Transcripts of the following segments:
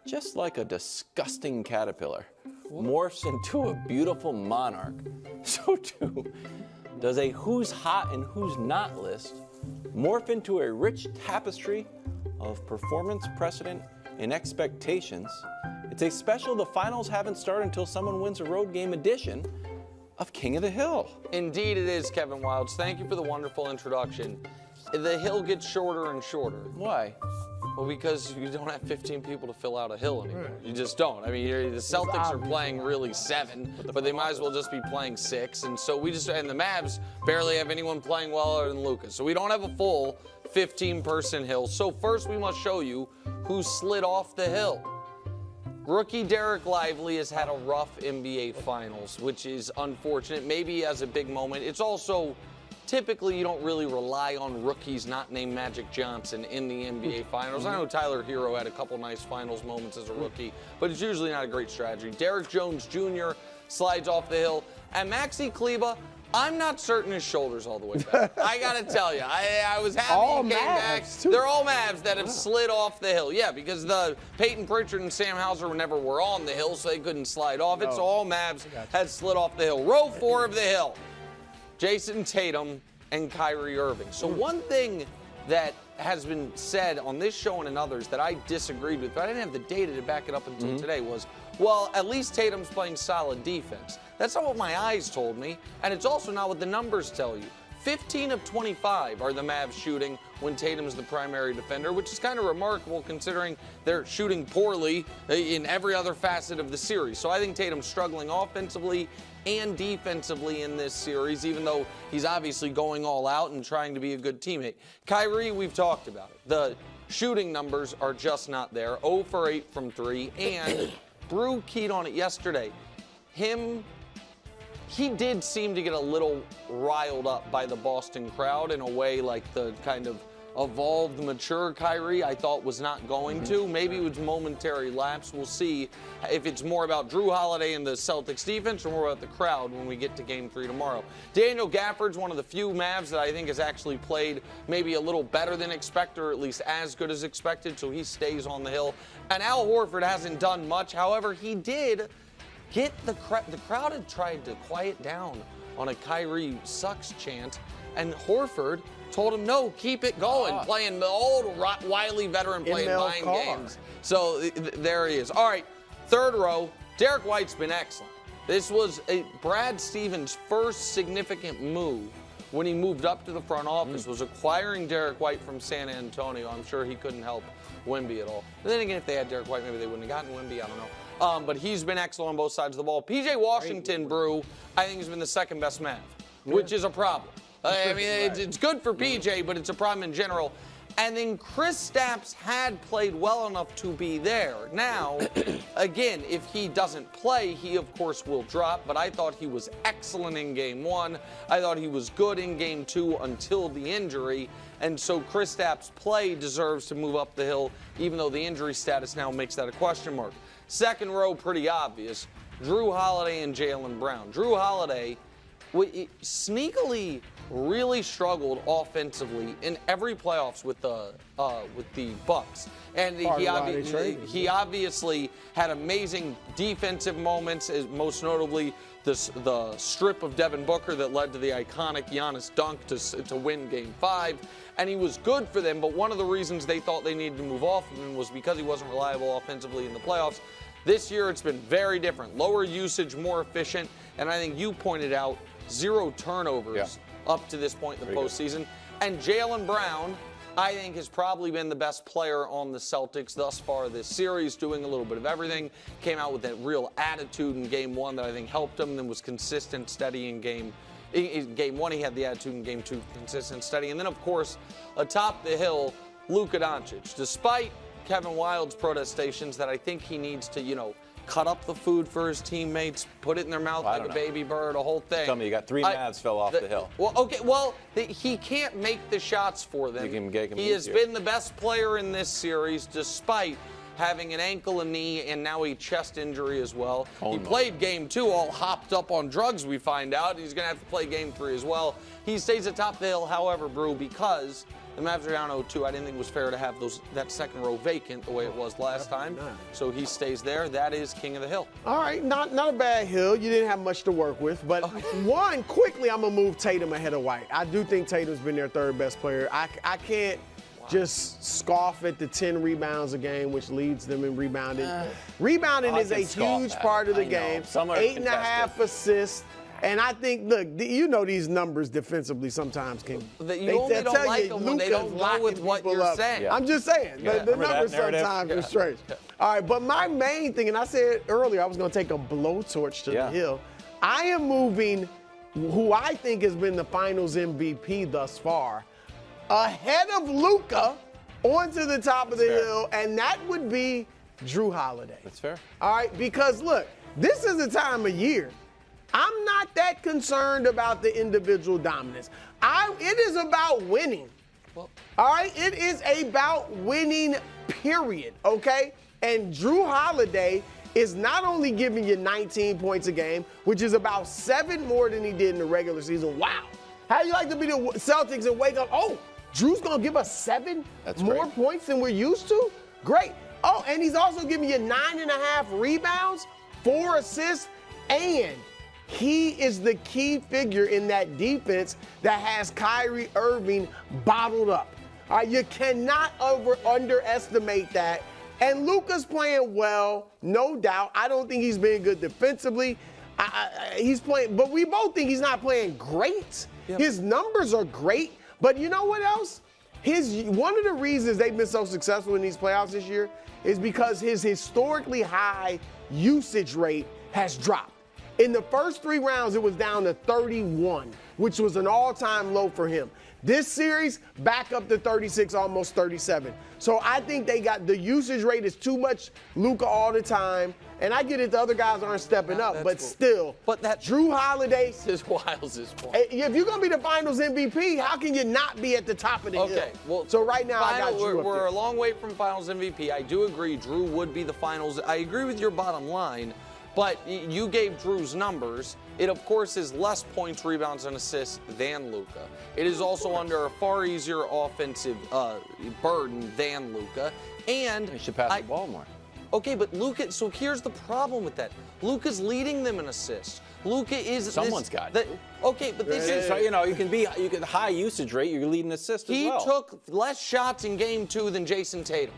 just like a disgusting caterpillar, morphs into a beautiful monarch, so too does a who's hot and who's not list morph into a rich tapestry of performance, precedent, and expectations. It's a special the finals haven't started until someone wins a road game edition of King of the Hill. Indeed it is, Kevin Wildes. Thank you for the wonderful introduction. The hill gets shorter and shorter. Why? Well, because you don't have 15 people to fill out a hill anymore. You just don't. I mean, the Celtics are playing really 7, but they might as well just be playing 6. And so and the Mavs barely have anyone playing well other than Luka. So we don't have a full 15-person hill. So first we must show you who slid off the hill. Rookie Derek Lively has had a rough NBA Finals, which is unfortunate. Maybe he has a big moment. It's also, typically you don't really rely on rookies not named Magic Johnson in the NBA Finals. I know Tyler Hero had a couple nice Finals moments as a rookie, but it's usually not a great strategy. Derek Jones Jr. slides off the hill. And Maxi Kleber, I'm not certain his shoulder's all the way back. I gotta tell you, I was happy all he came back. Too. They're all Mavs that have slid off the hill. Yeah, because the Peyton Pritchard and Sam Hauser never were on the hill, so they couldn't slide off it. So all Mavs had slid off the hill. Row 4 of the hill, Jayson Tatum and Kyrie Irving. So one thing that has been said on this show and in others that I disagreed with, but I didn't have the data to back it up until today, was, well, at least Tatum's playing solid defense. That's not what my eyes told me, and it's also not what the numbers tell you. 15 of 25 are the Mavs shooting when Tatum's the primary defender, which is kind of remarkable considering they're shooting poorly in every other facet of the series. So I think Tatum's struggling offensively and defensively in this series, even though he's obviously going all out and trying to be a good teammate. Kyrie, we've talked about it. The shooting numbers are just not there. 0 for 8 from 3, and Brew keyed on it yesterday. He did seem to get a little riled up by the Boston crowd in a way like the kind of evolved, mature Kyrie I thought was not going to. Maybe it was momentary lapse. We'll see if it's more about Drew Holiday and the Celtics defense or more about the crowd when we get to Game 3 tomorrow. Daniel Gafford's one of the few Mavs that I think has actually played maybe a little better than expected, or at least as good as expected, so he stays on the hill. And Al Horford hasn't done much. However, he did get the crowd had tried to quiet down on a Kyrie sucks chant, and Horford told him, no, keep it going, playing the old wily veteran playing mind games. So there he is. All right, third row, Derek White's been excellent. This was Brad Stevens' first significant move when he moved up to the front office, was acquiring Derek White from San Antonio. I'm sure he couldn't help Wemby at all. But then again, if they had Derek White, maybe they wouldn't have gotten Wemby, I don't know. But he's been excellent on both sides of the ball. P.J. Washington, Brew, I think has been the second best Mav, which is a problem. I mean, it's good for P.J., but it's a problem in general. And then Kristaps had played well enough to be there. Now, again, if he doesn't play, he, of course, will drop. But I thought he was excellent in Game 1. I thought he was good in Game 2 until the injury. And so Kristaps' play deserves to move up the hill, even though the injury status now makes that a question mark. Second row, pretty obvious. Drew Holiday and Jaylen Brown. Drew Holiday sneakily really struggled offensively in every playoffs with the Bucks, and he obviously had amazing defensive moments, most notably the strip of Devin Booker that led to the iconic Giannis dunk to win Game 5, and he was good for them. But one of the reasons they thought they needed to move off of him was because he wasn't reliable offensively in the playoffs. This year it's been very different, lower usage, more efficient, and I think you pointed out 0 turnovers up to this point in the postseason. And Jaylen Brown, I think, has probably been the best player on the Celtics thus far this series, doing a little bit of everything. Came out with that real attitude in Game 1 that I think helped him, then was consistent, steady in Game 1. He had the attitude in Game 2, consistent, steady. And then, of course, atop the hill, Luka Doncic. Despite Kevin Wildes' protestations that I think he needs to, cut up the food for his teammates, put it in their mouth like a baby bird, a whole thing. Tell me, you got 3 Mavs fell off the hill. Well, okay, he can't make the shots for them. He has been the best player in this series, despite having an ankle, a knee, and now a chest injury as well. He played Game 2 all hopped up on drugs, we find out. He's going to have to play Game 3 as well. He stays atop the hill, however, Brew, because The Mavs are down 0-2. I didn't think it was fair to have that second row vacant the way it was last time. So he stays there. That is king of the hill. All right, not a bad hill. You didn't have much to work with. But quickly, I'm going to move Tatum ahead of White. I do think Tatum's been their third best player. I can't just scoff at the 10 rebounds a game, which leads them in rebounding. Rebounding is a huge part of the game. 8.5 assists. And I think, look, you know these numbers defensively sometimes can. You only don't like them when they don't go with what you're saying. I'm just saying. The numbers sometimes are strange. All right, but my main thing, and I said earlier I was going to take a blowtorch to the hill. I am moving who I think has been the Finals MVP thus far ahead of Luka onto the top of the hill, and that would be Drew Holiday. That's fair. All right, because, look, this is the time of year. I'm not that concerned about the individual dominance. It is about winning. All right? It is about winning, period, okay? And Drew Holiday is not only giving you 19 points a game, which is about 7 more than he did in the regular season. Wow. How do you like to be the Celtics and wake up, oh, Drew's going to give us 7 more points than we're used to? Great. Oh, and he's also giving you 9.5 rebounds, 4 assists, and he is the key figure in that defense that has Kyrie Irving bottled up. All right, you cannot underestimate that. And Luka's playing well, no doubt. I don't think he's been good defensively. He's playing, but we both think he's not playing great. Yep. His numbers are great, but you know what else? One of the reasons they've been so successful in these playoffs this year is because his historically high usage rate has dropped. In the first 3 rounds, it was down to 31, which was an all-time low for him. This series, back up to 36, almost 37. So I think the usage rate is too much Luka all the time. And I get it, the other guys aren't stepping up, but still. But that Drew Holiday is Wiles' point. If you're going to be the Finals MVP, how can you not be at the top of the hill? Well, so right now I got Drew We're a long way from Finals MVP. I do agree Drew would be the Finals. I agree with your bottom line. But you gave Drew's numbers. It, of course, is less points, rebounds, and assists than Luka. It is also under a far easier offensive burden than Luka. And he should pass the ball more. Okay, but Luka, so here's the problem with that. Luka's leading them in assists. Luka is someone's got. Okay, but this is so you can high usage rate, you're leading assists as well. He took less shots in game 2 than Jayson Tatum.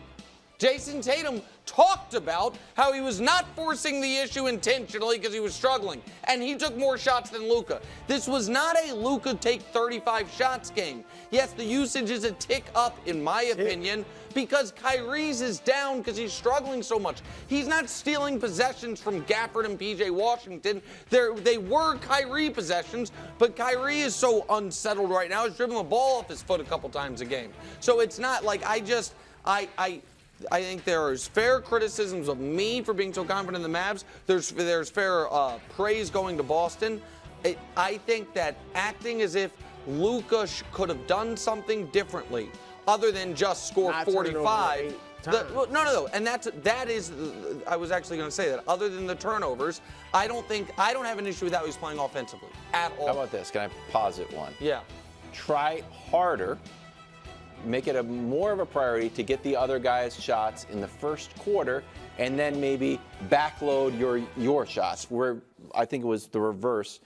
Jayson Tatum talked about how he was not forcing the issue intentionally because he was struggling, and he took more shots than Luka. This was not a Luka take 35 shots game. Yes, the usage is a tick up, in my opinion, because Kyrie's is down because he's struggling so much. He's not stealing possessions from Gafford and PJ Washington. They were Kyrie possessions, but Kyrie is so unsettled right now. He's dribbling the ball off his foot a couple times a game. So it's not like I think there's fair criticisms of me for being so confident in the Mavs. There's fair praise going to Boston. I think that acting as if Luka could have done something differently other than just score 45. No. And that is, I was actually going to say that. Other than the turnovers, I don't have an issue with how he's playing offensively at all. How about this? Can I posit one? Yeah. Try harder. Make it more of a priority to get the other guys' shots in the first quarter, and then maybe backload your shots. Where I think it was the reverse.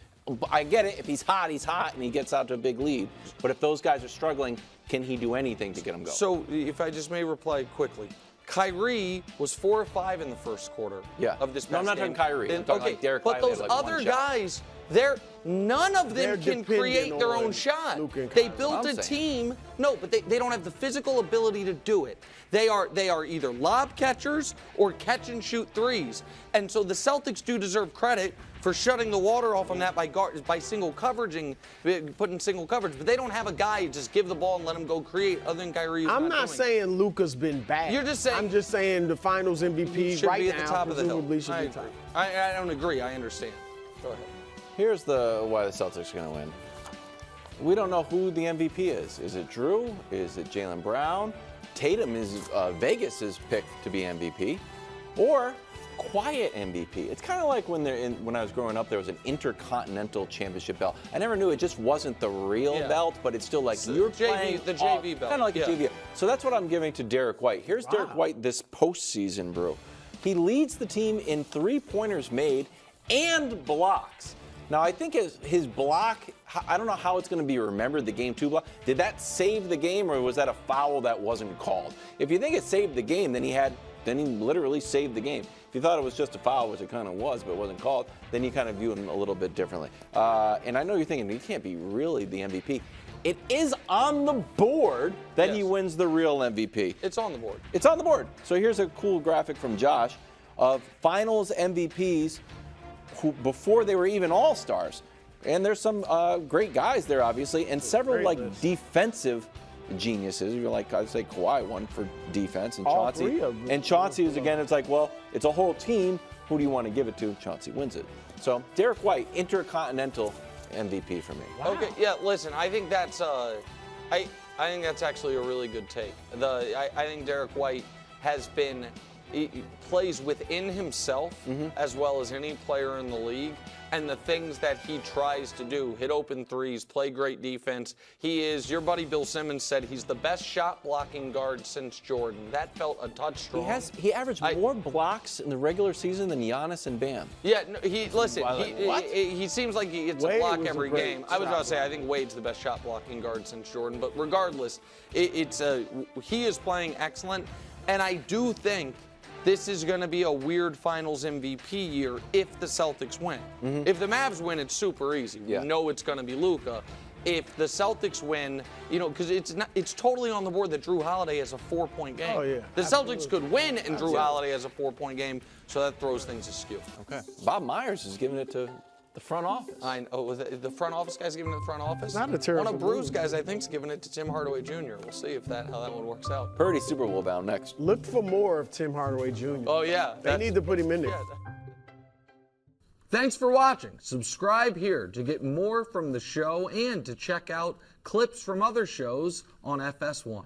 I get it. If he's hot, and he gets out to a big lead. But if those guys are struggling, can he do anything to get them going? So, if I just may reply quickly. Kyrie was 4 or 5 in the first quarter of this past game. No, I'm not talking Kyrie. I'm talking like Derek but Lively those other guys, none of them can create their own shot. They built a team. No, but they don't have the physical ability to do it. They are either lob catchers or catch and shoot threes. And so the Celtics do deserve credit for shutting the water off on that by single coveraging, putting single coverage. But they don't have a guy just give the ball and let him go create other than Kyrie. I'm not saying Luka's been bad. You're just saying. I'm just saying the Finals MVP right now at the top of the hill. Should be top. I don't agree. I understand. Go ahead. Here's why the Celtics are going to win. We don't know who the MVP is. Is it Drew? Is it Jaylen Brown? Tatum is Vegas' pick to be MVP. or quiet MVP. It's kind of like when I was growing up, there was an Intercontinental Championship belt. I never knew it just wasn't the real belt, but it's still like you're playing the JV belt. Kind of like the JV. So that's what I'm giving to Derek White. Here's Derek White this postseason, Brew. He leads the team in three-pointers made and blocks. Now, I think his block, I don't know how it's going to be remembered, the Game 2 block. Did that save the game, or was that a foul that wasn't called? If you think it saved the game, then he literally saved the game. If you thought it was just a foul, which it kind of was, but it wasn't called, then you kind of view him a little bit differently. And I know you're thinking, he can't be really the MVP. It is on the board that he wins the real MVP. It's on the board. It's on the board. So here's a cool graphic from Josh of finals MVPs who, before they were even all-stars. And there's some great guys there, obviously, and several defensive geniuses. You're like, I'd say Kawhi won for defense, and Chauncey. And Chauncey is, again, it's like, well, it's a whole team. Who do you want to give it to? Chauncey wins it. So Derek White, Intercontinental MVP for me. Wow. Okay, yeah. Listen, I think that's I think that's actually a really good take. I think Derek White has been. He plays within himself as well as any player in the league. And the things that he tries to do, hit open threes, play great defense. He is, your buddy Bill Simmons said, he's the best shot blocking guard since Jordan. That felt a touch strong. He averaged more blocks in the regular season than Giannis and Bam. Yeah, no, he seems like he gets a block every game. I was about to say, I think Wade's the best shot blocking guard since Jordan. But regardless, he is playing excellent. And I do think this is going to be a weird Finals MVP year if the Celtics win. If the Mavs win, it's super easy. We know it's going to be Luka. If the Celtics win, because it's totally on the board that Drew Holiday has a 4-point game. Oh, yeah. The Celtics could win and Drew Holiday has a 4-point game, so that throws things askew. Okay. Bob Myers is giving it to the front office. I know. The front office guy's giving it to the front office? Not a terrible One of Brew's guys, I think, is giving it to Tim Hardaway Jr. We'll see how that one works out. Purdy Super Bowl bound next. Look for more of Tim Hardaway Jr. Oh, yeah. They need to put him in there. Thanks for watching. Subscribe here to get more from the show and to check out clips from other shows on FS1.